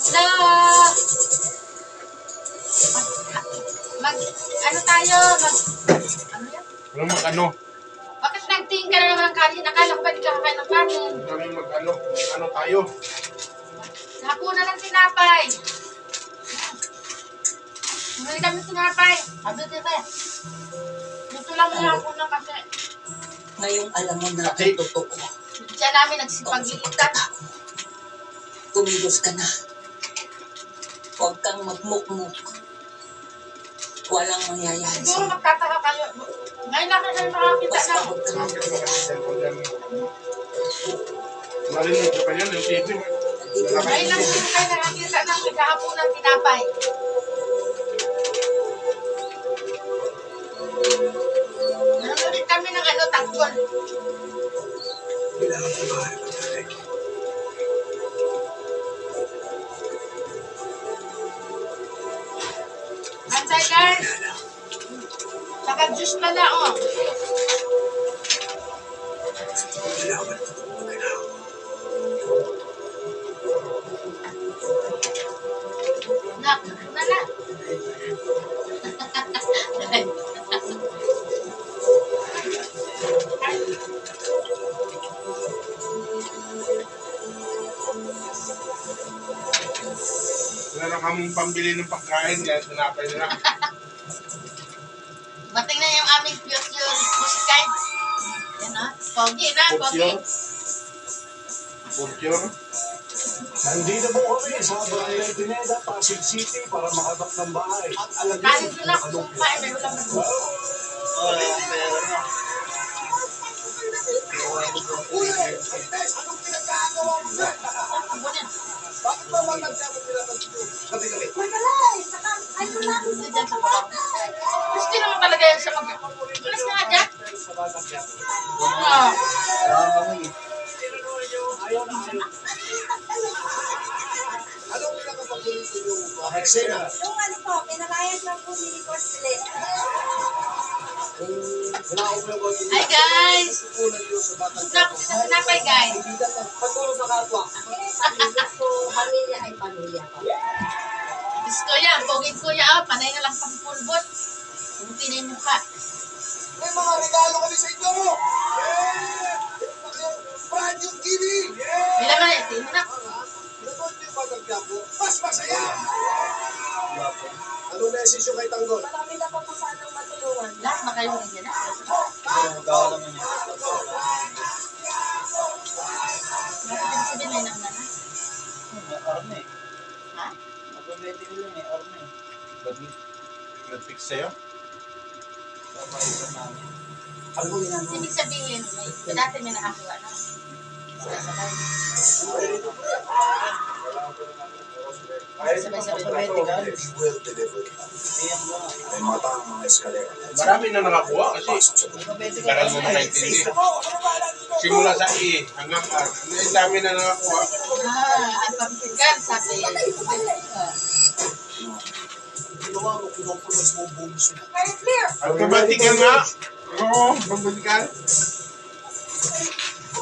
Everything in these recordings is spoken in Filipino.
Hello! Ano tayo? Ano yan? Ano mag-ano? Bakit nagtingin ka na naman ng kanin? Akala ko ba di ka kakain ng kanin? Kami mag-ano? Ano tayo? Hapunan ng tinapay. Hindi kami tinapay. Sabi dito. Dito lang yung hapunan kasi. Ngayong alam mo na Kasi- ang totoo. Diyan namin nagsipag-ilitan. Tumigos ka na. Huwag kang magmukmuk. Walang mangyayari Siguro sa'yo. magtataka kayo. Ngayon lang kayo makakita Basta ng... huwag kang mag-alala. Marinig ka pa yan, yung TV. Ngayon lang kayo nakakita ng naghahapunan tinapay. Nanonood kami ng tanggol. Kailangan ko bahay pagkain. Antay guys. Saka juice pala Kailangan ko magkanaw. Nak, nana. Wala na kaming pambili ng pagkain, kaya tinapay na lang. Bating na yung aming future musikay. Yan pogi na, pogi. Purcure. Nandito po kami sa Barangay Pineda, Pasig City para makatak ng bahay. At alam niyo, Kahit doon ako sumpay, may ulam na doon. Anong pinagkagawa mo na? Bakit ba magkagawa pinapagkito? Gabi-gabi. Gusto naman talaga yan sa mag-ulas na nga dyan. Sa batang yan. Ayaw na ayaw. Anong pinapagpagulitin yung eksena? Yung ano po, pinalayas lang po ni Rico Slit. Wala ko yung konti. Hi guys! Susukulan nyo sa batang Gusto ako sa tinapay guys. Pagtulong sa kapwa. Po, pamilya ay pamilya po. Gusto yan, pogin ko yan. Panay na lang pang pulbot. Buti na yung mukha. May mga regalo kami sa inyo! Brand new TV! Bilang na yan, tingin na. Nanood yung batang Quiapo, mas masaya! Anong message yung kay Tanggol? Marami na pa po sanang matulungan. Lahat na kayo rin yan. Bakit sabihin may nakna na? Ha? Nag-fix sa'yo? Ano mo ginagawa? Ibig sabihin, dati may nakakuha na. Sabay-sabay. Very well delivered. May mata ang mga eskalera. Marami na nakakuha kasi tagal mo na naintindi. Simula sa E hanggang R. Ang dami na nakakuha. Ang pampigan, sabi. Ginawa mo, kinukulos mo ang buong sila. Automatical nga. Oo, automatical.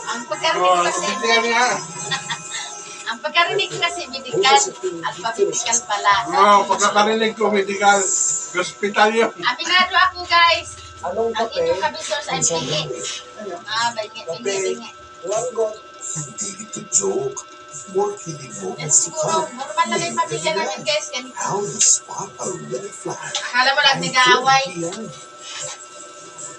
Ang Oo, pagkarinig kasi, automatical nga. ang pagkarinig kasi medical at pampigal pala. Oo, pagkakarinig ko, medical. Hospital yun. Aminado ako guys. Anong Ang inyong kabisors ay pingi. Bingi. Langgot. Hindi ito joke. Working mo Yan siguro, normal na yung pamilya namin guys. Ganito. how to spot a red flag. Akala mo lang nag-aaway.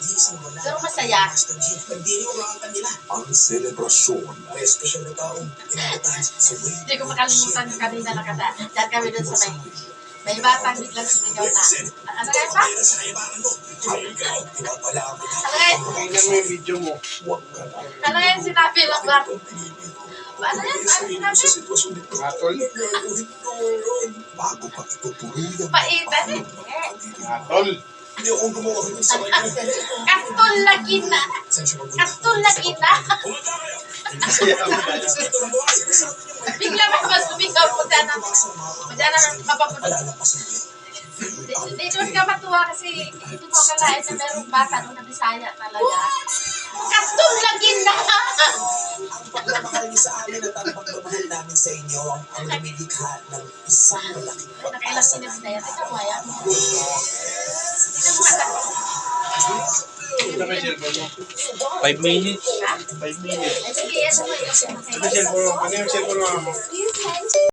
Gising mo na. Pero masaya. Master G, nagdiriwaan ka nila. Ang selebrasyon May espesyal na taong inibitahan sa way. Hindi ko makalimutan yung kanina nakadaan. Diyan kami doon sa may batang biglang sumigaw na. Ano nga pa? Kaya sa kayabangan mo. Ikaw, pinapalaman na. Ano nga? Tingnan mo yung video mo. Huwag ka na. Ano nga yung sinabi lang ba? Ano yan? Ano Sa sinabi? sitwasyon nito. Atol. Gagawin ko ngayon. bago pa itutuloy ang Paitan eh. Atol. Hindi akong gumawa ng sa kanya. Kastul na gina. Sensya mo Kastul na gina. Kumanda kayo. Bigla mas mas sumigaw po dyan ang mapapunod. Di doon ka matuwa kasi hindi mo akalain na merong bata doon na Bisaya talaga. Kastul na gina. Ang pagmamahal niyo sa amin at ang pagmamahal namin namin sa inyo ang lumidikha ng isang malaking Nakailang minutes na yan. Ito, waya mo. Tingnan mo nga. Ito may cellphone mo. 5 minutes. Ha? 5 minutes. Ay, sige, ito mo yung Ano yung cellphone mo? Ano yung cellphone mo? You can